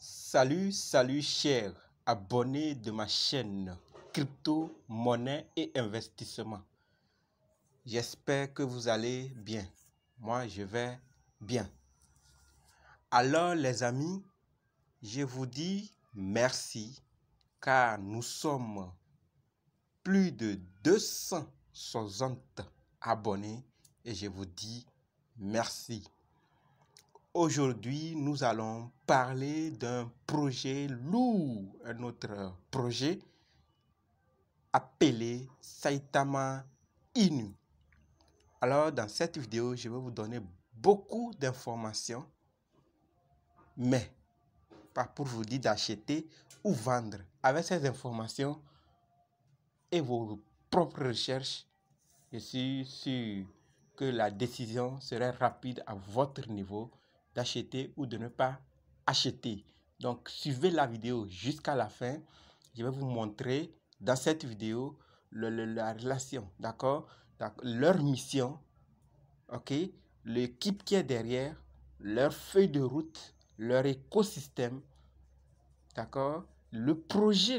Salut chers abonnés de ma chaîne Crypto, Monnaie et Investissement. J'espère que vous allez bien. Moi, je vais bien. Alors les amis, je vous dis merci car nous sommes plus de 260 abonnés et je vous dis merci. Aujourd'hui, nous allons parler d'un projet lourd, un autre projet appelé Saitama Inu. Alors, dans cette vidéo, je vais vous donner beaucoup d'informations, mais pas pour vous dire d'acheter ou vendre. Avec ces informations et vos propres recherches, je suis sûr que la décision serait rapide à votre niveau d'acheter ou de ne pas acheter. Donc, suivez la vidéo jusqu'à la fin. Je vais vous montrer dans cette vidéo la relation, d'accord? Leur mission, ok? L'équipe qui est derrière, leur feuille de route, leur écosystème, d'accord? Les projets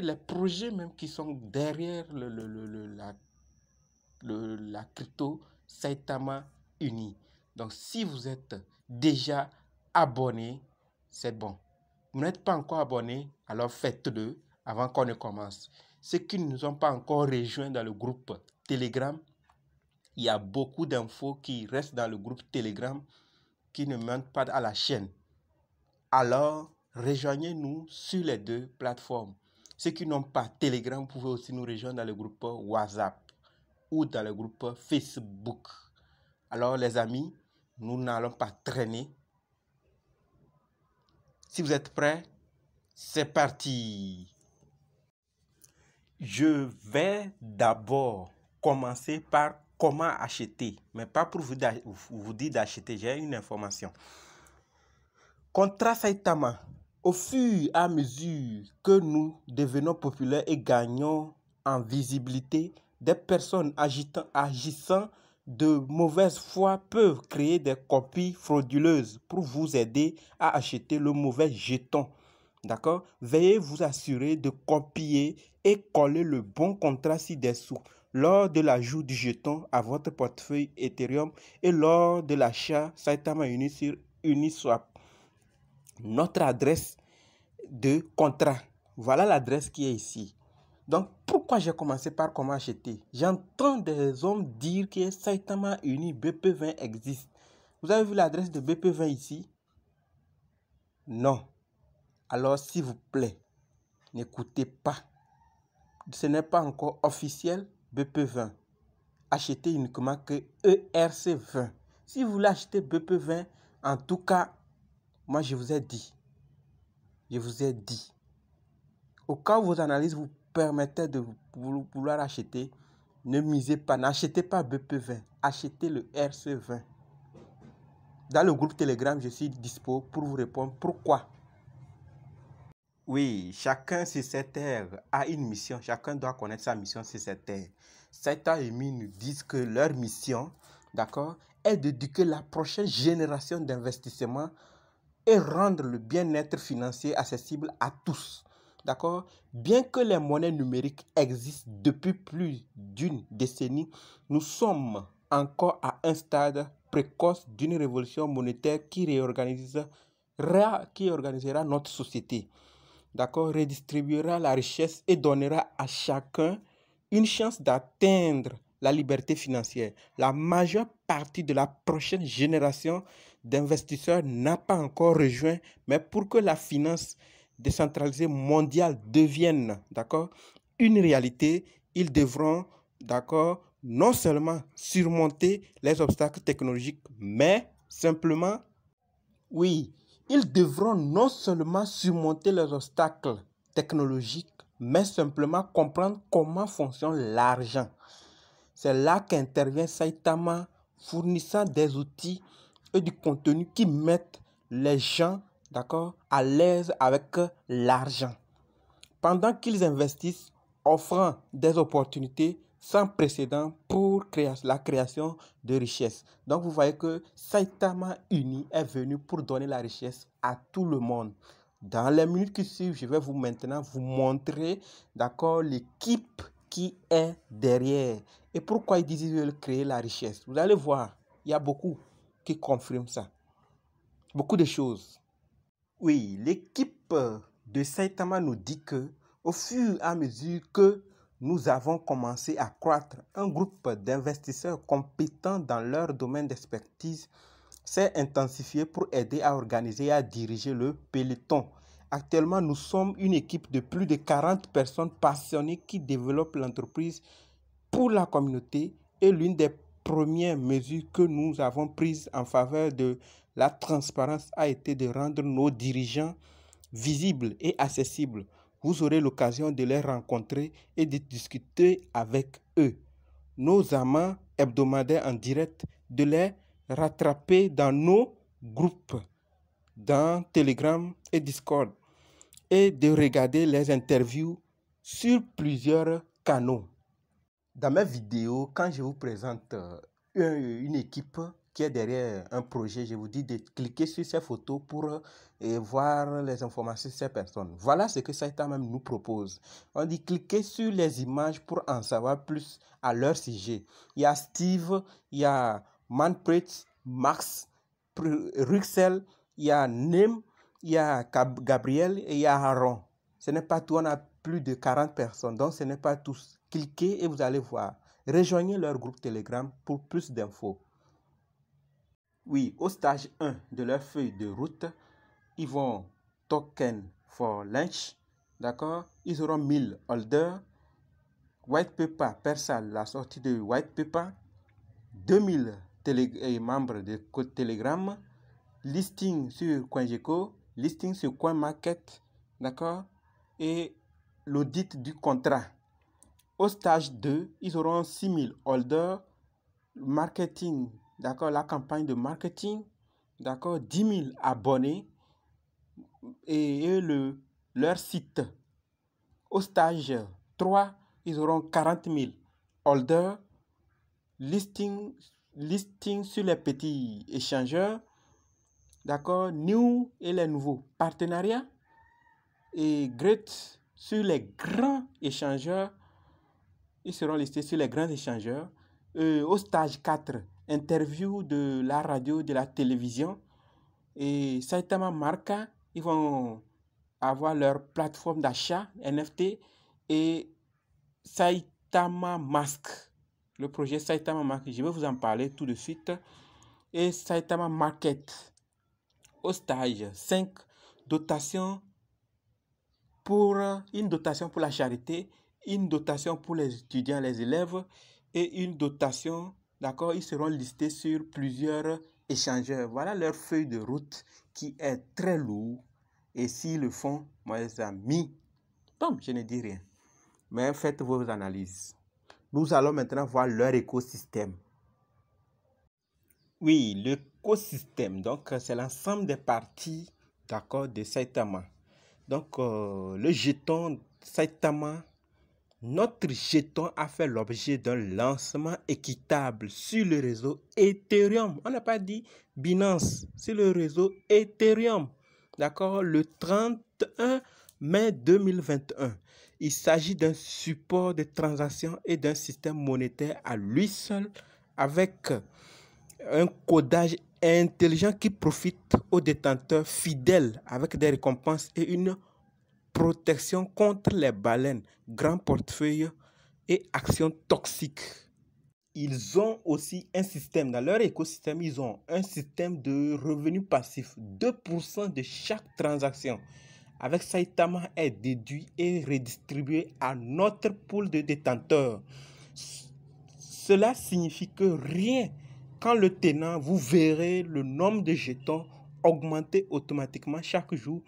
même qui sont derrière la crypto Saitama Uni. Donc, si vous êtes déjà abonné, c'est bon. Vous n'êtes pas encore abonné, alors faites-le avant qu'on ne commence. Ceux qui ne nous ont pas encore rejoints dans le groupe Telegram, il y a beaucoup d'infos qui restent dans le groupe Telegram qui ne mentent pas à la chaîne. Alors, rejoignez-nous sur les deux plateformes. Ceux qui n'ont pas Telegram, vous pouvez aussi nous rejoindre dans le groupe WhatsApp ou dans le groupe Facebook. Alors les amis, nous n'allons pas traîner. Si vous êtes prêts, c'est parti. Je vais d'abord commencer par comment acheter, mais pas pour vous dire d'acheter, j'ai une information. Contrat Saitama, au fur et à mesure que nous devenons populaires et gagnons en visibilité, des personnes agissant de mauvaise foi peuvent créer des copies frauduleuses pour vous aider à acheter le mauvais jeton. D'accord? Veuillez vous assurer de copier et coller le bon contrat ci-dessous lors de l'ajout du jeton à votre portefeuille Ethereum et lors de l'achat Saitama Uni sur Uniswap. Notre adresse de contrat. Voilà l'adresse qui est ici. Donc, pourquoi j'ai commencé par comment acheter? J'entends des hommes dire que Saitama Uni BP20 existe. Vous avez vu l'adresse de BP20 ici? Non. Alors, s'il vous plaît, n'écoutez pas. Ce n'est pas encore officiel BP20. Achetez uniquement que ERC20. Si vous voulez acheter BP20, en tout cas, moi je vous ai dit. Au cas où vos analyses vous permettaient de vouloir acheter, ne misez pas, n'achetez pas BP20, achetez le RC20. Dans le groupe Telegram, je suis dispo pour vous répondre pourquoi. Oui, chacun sur cette terre a une mission, chacun doit connaître sa mission sur cette terre. Saitama Uni nous disent que leur mission, d'accord, est d'éduquer la prochaine génération d'investissement et rendre le bien-être financier accessible à tous. D'accord? Bien que les monnaies numériques existent depuis plus d'une décennie, nous sommes encore à un stade précoce d'une révolution monétaire qui réorganisera notre société. D'accord? Redistribuera la richesse et donnera à chacun une chance d'atteindre la liberté financière. La majeure partie de la prochaine génération d'investisseurs n'a pas encore rejoint, mais pour que la finance décentralisée mondiale devienne, d'accord, une réalité, ils devront, d'accord, non seulement surmonter les obstacles technologiques, mais simplement, oui, ils devront non seulement surmonter les obstacles technologiques, mais simplement comprendre comment fonctionne l'argent. C'est là qu'intervient Saitama, fournissant des outils et du contenu qui mettent les gens, d'accord, à l'aise avec l'argent. Pendant qu'ils investissent, offrant des opportunités sans précédent pour la création de richesses. Donc vous voyez que Saitama Uni est venu pour donner la richesse à tout le monde. Dans les minutes qui suivent, je vais maintenant vous montrer, d'accord, l'équipe qui est derrière. Et pourquoi ils disent qu'ils veulent créer la richesse. Vous allez voir, il y a beaucoup qui confirment ça. Beaucoup de choses. Oui, l'équipe de Saitama nous dit que au fur et à mesure que nous avons commencé à croître, un groupe d'investisseurs compétents dans leur domaine d'expertise s'est intensifié pour aider à organiser et à diriger le peloton. Actuellement, nous sommes une équipe de plus de 40 personnes passionnées qui développent l'entreprise pour la communauté et l'une des premières mesures que nous avons prises en faveur de la transparence a été de rendre nos dirigeants visibles et accessibles. Vous aurez l'occasion de les rencontrer et de discuter avec eux. Nos amants hebdomadaires en direct, de les rattraper dans nos groupes, dans Telegram et Discord, et de regarder les interviews sur plusieurs canaux. Dans mes vidéos, quand je vous présente une équipe qui est derrière un projet, je vous dis de cliquer sur ces photos pour voir les informations sur ces personnes. Voilà ce que Saitama nous propose. On dit cliquer sur les images pour en savoir plus à leur sujet. Il y a Steve, il y a Manpreet, Max, Ruxel, il y a Nem, il y a Gabriel et il y a Aaron. Ce n'est pas tout, on a plus de 40 personnes, donc ce n'est pas tous. Cliquez et vous allez voir. Rejoignez leur groupe Telegram pour plus d'infos. Oui, au stage 1 de leur feuille de route, ils vont token for lunch, d'accord? Ils auront 1000 holders, white paper Persal, la sortie de white paper, 2000 membres de code Telegram, listing sur CoinGecko, listing sur CoinMarket, d'accord? Et l'audit du contrat. Au stage 2, ils auront 6000 holders, marketing, d'accord, la campagne de marketing, d'accord, 10 000 abonnés et leur site. Au stage 3, ils auront 40 000 holders, listing sur les petits échangeurs, d'accord, new et les nouveaux partenariats et great sur les grands échangeurs. Ils seront listés sur les grands échangeurs. Au stage 4, interview de la radio, de la télévision. Et Saitama Marca, ils vont avoir leur plateforme d'achat NFT et Saitama Mask. Le projet Saitama Mask, je vais vous en parler tout de suite. Et Saitama Market. Au stage 5, une dotation pour la charité, une dotation pour les étudiants, les élèves et une dotation, d'accord, ils seront listés sur plusieurs échangeurs. Voilà leur feuille de route qui est très lourde et s'ils le font, mes amis, bon, je ne dis rien, mais faites vos analyses. Nous allons maintenant voir leur écosystème. Oui, l'écosystème, donc c'est l'ensemble des parties, d'accord, de Saitama. Donc, le jeton Saitama, notre jeton a fait l'objet d'un lancement équitable sur le réseau Ethereum. On n'a pas dit Binance, c'est le réseau Ethereum. D'accord, le 31 mai 2021. Il s'agit d'un support de transactions et d'un système monétaire à lui seul avec un codage intelligent qui profite aux détenteurs fidèles avec des récompenses et une protection contre les baleines, grands portefeuilles et actions toxiques. Ils ont aussi un système, dans leur écosystème, ils ont un système de revenus passifs. 2% de chaque transaction avec Saitama est déduit et redistribué à notre pool de détenteurs. Cela signifie que rien quand le tenant, vous verrez le nombre de jetons augmenter automatiquement chaque jour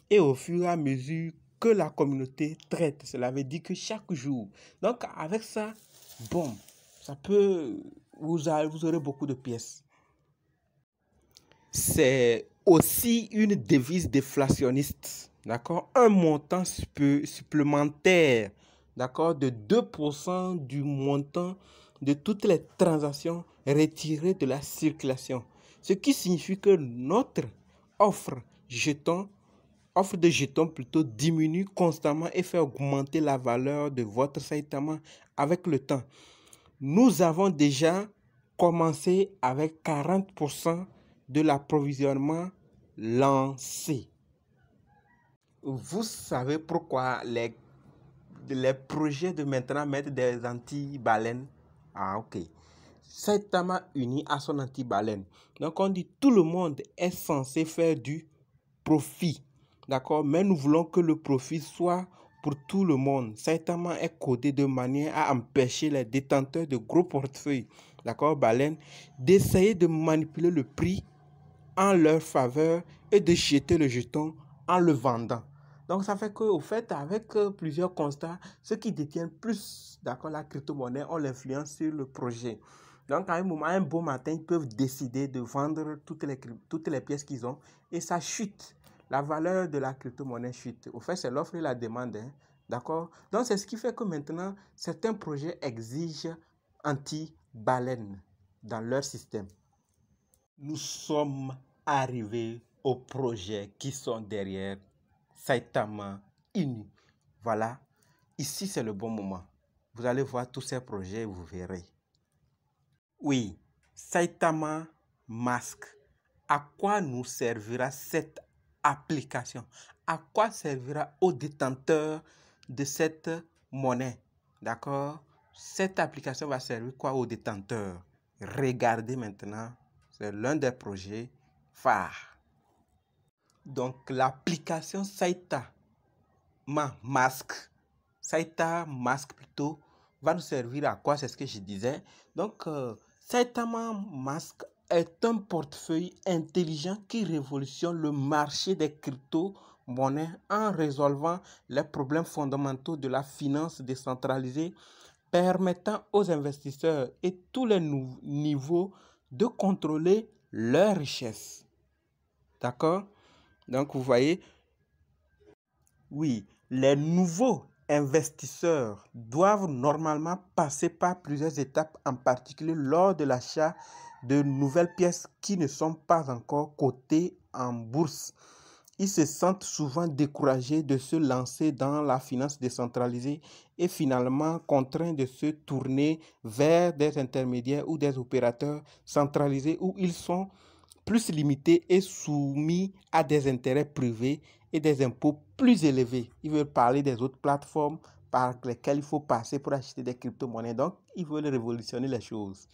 et au fur et à mesure que la communauté traite. Cela veut dire que chaque jour. Donc, avec ça, bon, ça peut, vous aurez beaucoup de pièces. C'est aussi une devise déflationniste, d'accord? Un montant supplémentaire, d'accord, de 2% du montant de toutes les transactions retirées de la circulation. Ce qui signifie que notre offre jeton offre de jetons plutôt diminue constamment et fait augmenter la valeur de votre Saitama avec le temps. Nous avons déjà commencé avec 40% de l'approvisionnement lancé. Vous savez pourquoi les projets de maintenant mettent des anti-baleines? Ah, ok. Saitama uni à son anti-baleine. Donc, on dit tout le monde est censé faire du profit. D'accord? Mais nous voulons que le profit soit pour tout le monde. Saitama est codé de manière à empêcher les détenteurs de gros portefeuilles, d'accord, baleines, d'essayer de manipuler le prix en leur faveur et de jeter le jeton en le vendant. Donc, ça fait qu'au fait, avec plusieurs constats, ceux qui détiennent plus, d'accord, la crypto-monnaie ont l'influence sur le projet. Donc, à un moment, un beau matin, ils peuvent décider de vendre toutes les pièces qu'ils ont et ça chute. La valeur de la crypto-monnaie chute. Au fait, c'est l'offre et la demande. Hein, d'accord? Donc, c'est ce qui fait que maintenant, certains projets exigent anti-baleine dans leur système. Nous sommes arrivés aux projets qui sont derrière Saitama Inu. Voilà, ici c'est le bon moment. Vous allez voir tous ces projets et vous verrez. Oui, Saitama Mask. À quoi nous servira cette application? À quoi servira aux détenteurs de cette monnaie? D'accord? Cette application va servir quoi aux détenteurs? Regardez maintenant. C'est l'un des projets phares. Donc, l'application Saitama Mask, plutôt, va nous servir à quoi? C'est ce que je disais. Donc, Saitama Mask est un portefeuille intelligent qui révolutionne le marché des crypto-monnaies en résolvant les problèmes fondamentaux de la finance décentralisée, permettant aux investisseurs et tous les niveaux de contrôler leur richesse. D'accord? Donc, vous voyez, oui, les nouveaux investisseurs doivent normalement passer par plusieurs étapes, en particulier lors de l'achat de nouvelles pièces qui ne sont pas encore cotées en bourse. Ils se sentent souvent découragés de se lancer dans la finance décentralisée et finalement contraints de se tourner vers des intermédiaires ou des opérateurs centralisés où ils sont plus limités et soumis à des intérêts privés et des impôts plus élevés. Ils veulent parler des autres plateformes par lesquelles il faut passer pour acheter des crypto-monnaies. Donc, ils veulent révolutionner les choses.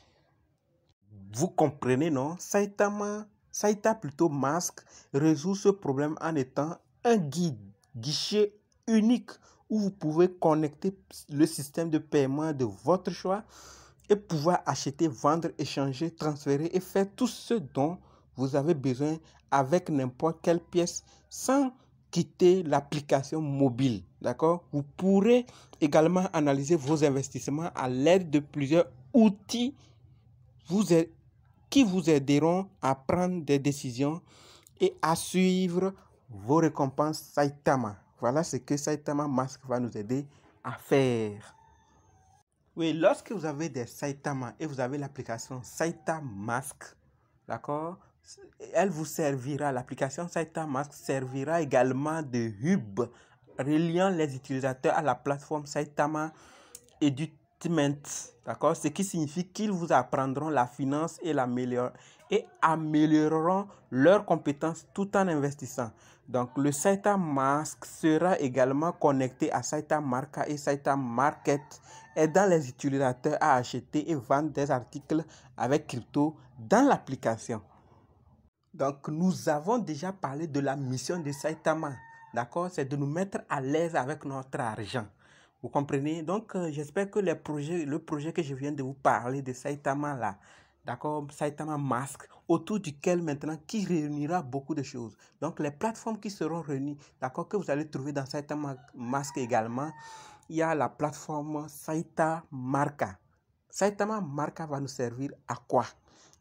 Vous comprenez, non? Saitama plutôt Mask résout ce problème en étant un guichet unique où vous pouvez connecter le système de paiement de votre choix et pouvoir acheter, vendre, échanger, transférer et faire tout ce dont vous avez besoin avec n'importe quelle pièce sans quitter l'application mobile. D'accord? Vous pourrez également analyser vos investissements à l'aide de plusieurs outils qui vous aideront à prendre des décisions et à suivre vos récompenses Saitama. Voilà ce que Saitama Mask va nous aider à faire. Oui, lorsque vous avez des Saitama et vous avez l'application Saitama Mask, d'accord, elle vous servira, l'application Saitama Mask servira également de hub reliant les utilisateurs à la plateforme Saitama Edutainment, d'accord, ce qui signifie qu'ils vous apprendront la finance et amélioreront leurs compétences tout en investissant. Donc, le Saitama Mask sera également connecté à Saitama Market et Saitama Market, aidant les utilisateurs à acheter et vendre des articles avec crypto dans l'application. Donc, nous avons déjà parlé de la mission de Saitama, d'accord? C'est de nous mettre à l'aise avec notre argent. Vous comprenez? Donc, j'espère que le projet que je viens de vous parler de Saitama là, d'accord, Saitama Mask, autour duquel maintenant, qui réunira beaucoup de choses. Donc, les plateformes qui seront réunies, d'accord, que vous allez trouver dans Saitama Mask également, il y a la plateforme Saitama Market. Saitama Market va nous servir à quoi?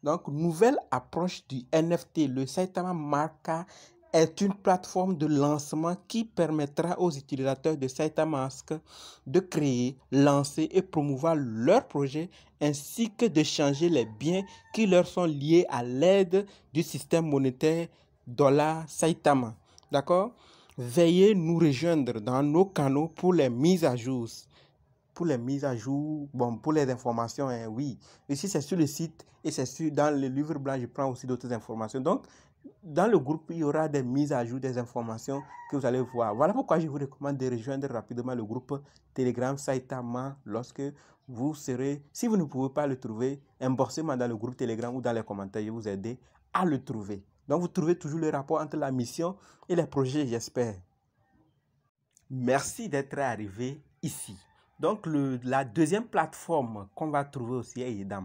Donc, nouvelle approche du NFT, le Saitama Market est une plateforme de lancement qui permettra aux utilisateurs de Saitama Mask de créer, lancer et promouvoir leurs projets ainsi que de changer les biens qui leur sont liés à l'aide du système monétaire dollar Saitama. D'accord? Veuillez nous rejoindre dans nos canaux pour les mises à jour. Pour les mises à jour, bon, pour les informations, hein, oui. Ici, c'est sur le site et c'est dans le livre blanc, je prends aussi d'autres informations. Donc, dans le groupe, il y aura des mises à jour, des informations que vous allez voir. Voilà pourquoi je vous recommande de rejoindre rapidement le groupe Telegram Saitama lorsque vous serez, si vous ne pouvez pas le trouver, emborsez-moi dans le groupe Telegram ou dans les commentaires, je vais vous aider à le trouver. Donc, vous trouvez toujours le rapport entre la mission et les projets, j'espère. Merci d'être arrivé ici. Donc, la deuxième plateforme qu'on va trouver aussi dans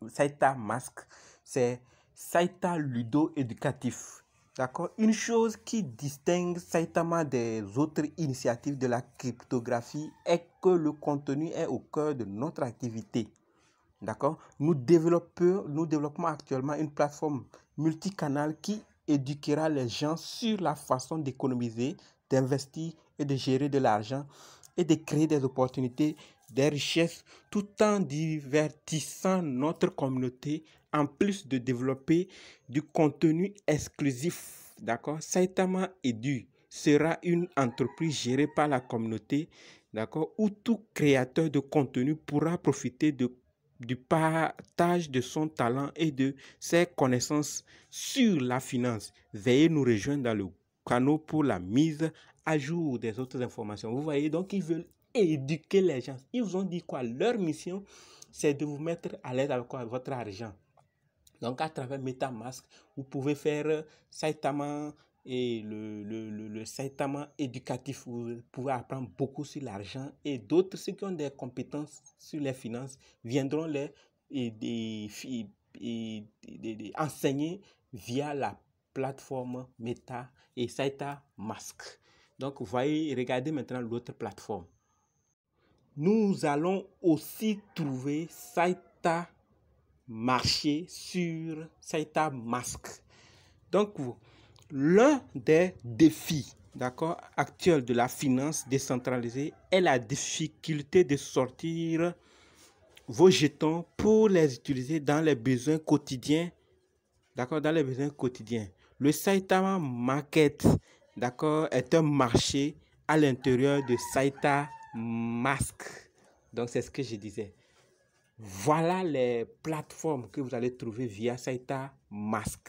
Saita Mask, c'est Saita Ludo Éducatif. D'accord? Une chose qui distingue Saitama des autres initiatives de la cryptographie est que le contenu est au cœur de notre activité. D'accord? Nous développons actuellement une plateforme multicanal qui éduquera les gens sur la façon d'économiser, d'investir et de gérer de l'argent et de créer des opportunités, des richesses, tout en divertissant notre communauté, en plus de développer du contenu exclusif. D'accord? Saitama Edu sera une entreprise gérée par la communauté, d'accord, où tout créateur de contenu pourra profiter du partage de son talent et de ses connaissances sur la finance. Veuillez nous rejoindre dans le canal pour la mise à jour des autres informations. Vous voyez, donc ils veulent éduquer les gens. Ils vous ont dit quoi? Leur mission, c'est de vous mettre à l'aise avec votre argent. Donc, à travers MetaMask, vous pouvez faire Saitama et le Saitama éducatif. Vous pouvez apprendre beaucoup sur l'argent et d'autres, ceux qui ont des compétences sur les finances, viendront enseigner via la plateforme Meta et SaitaMask. Donc, vous voyez, regardez maintenant l'autre plateforme. Nous allons aussi trouver Saita Marché sur Saita Mask. Donc, l'un des défis, d'accord, actuels de la finance décentralisée est la difficulté de sortir vos jetons pour les utiliser dans les besoins quotidiens, d'accord, dans les besoins quotidiens. Le Saitama Market, d'accord, est un marché à l'intérieur de Saita Mask. Donc, c'est ce que je disais. Voilà les plateformes que vous allez trouver via Saita Mask.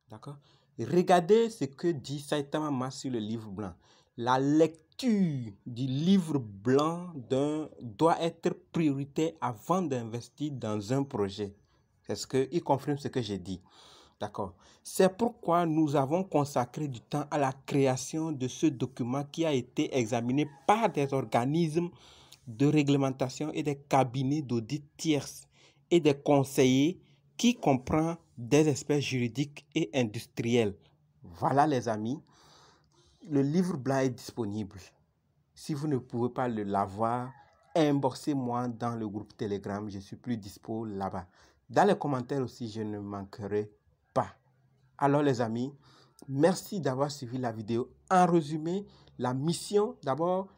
D'accord? Regardez ce que dit Saitama Mask sur le livre blanc. La lecture du livre blanc doit être prioritaire avant d'investir dans un projet. C'est ce que il confirme ce que j'ai dit. D'accord. C'est pourquoi nous avons consacré du temps à la création de ce document qui a été examiné par des organismes de réglementation et des cabinets d'audit tierces et des conseillers qui comprend des experts juridiques et industriels. Voilà les amis, le livre blanc est disponible. Si vous ne pouvez pas l'avoir, inboxez-moi dans le groupe Telegram, je suis plus dispo là-bas. Dans les commentaires aussi, je ne manquerai pas. Alors les amis, merci d'avoir suivi la vidéo. En résumé, la mission, d'abord,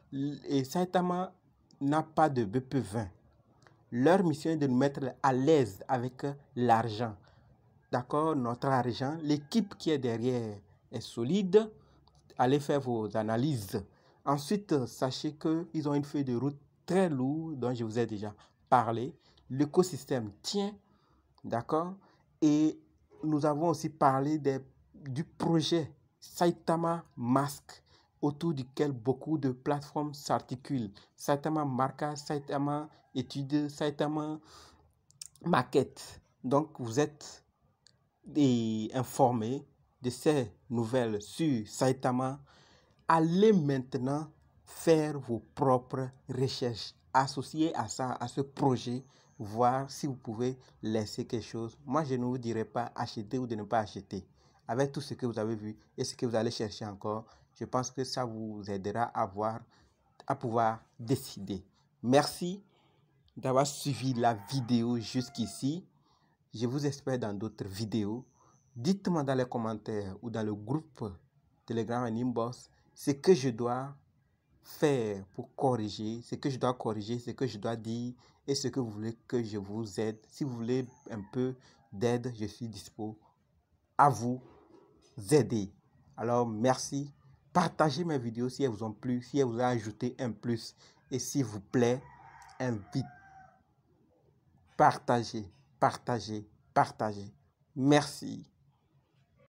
Saitama n'a pas de BP20. Leur mission est de nous mettre à l'aise avec l'argent. D'accord, notre argent, l'équipe qui est derrière est solide. Allez faire vos analyses. Ensuite, sachez qu'ils ont une feuille de route très lourde dont je vous ai déjà parlé. L'écosystème tient, d'accord. Et nous avons aussi parlé du projet Saitama Mask, autour duquel beaucoup de plateformes s'articulent. Saitama Market, Saitama Études, Saitama Market. Donc, vous êtes informés de ces nouvelles sur Saitama. Allez maintenant faire vos propres recherches associées à ça, à ce projet, voir si vous pouvez laisser quelque chose. Moi, je ne vous dirai pas acheter ou de ne pas acheter. Avec tout ce que vous avez vu et ce que vous allez chercher encore, je pense que ça vous aidera à pouvoir décider. Merci d'avoir suivi la vidéo jusqu'ici. Je vous espère dans d'autres vidéos. Dites-moi dans les commentaires ou dans le groupe Telegram en inbox ce que je dois faire pour corriger, ce que je dois corriger, ce que je dois dire et ce que vous voulez que je vous aide. Si vous voulez un peu d'aide, je suis dispo à vous aider. Alors, merci. Partagez mes vidéos si elles vous ont plu, si elles vous ont ajouté un plus. Et s'il vous plaît, invite. Partagez, partagez, partagez. Merci.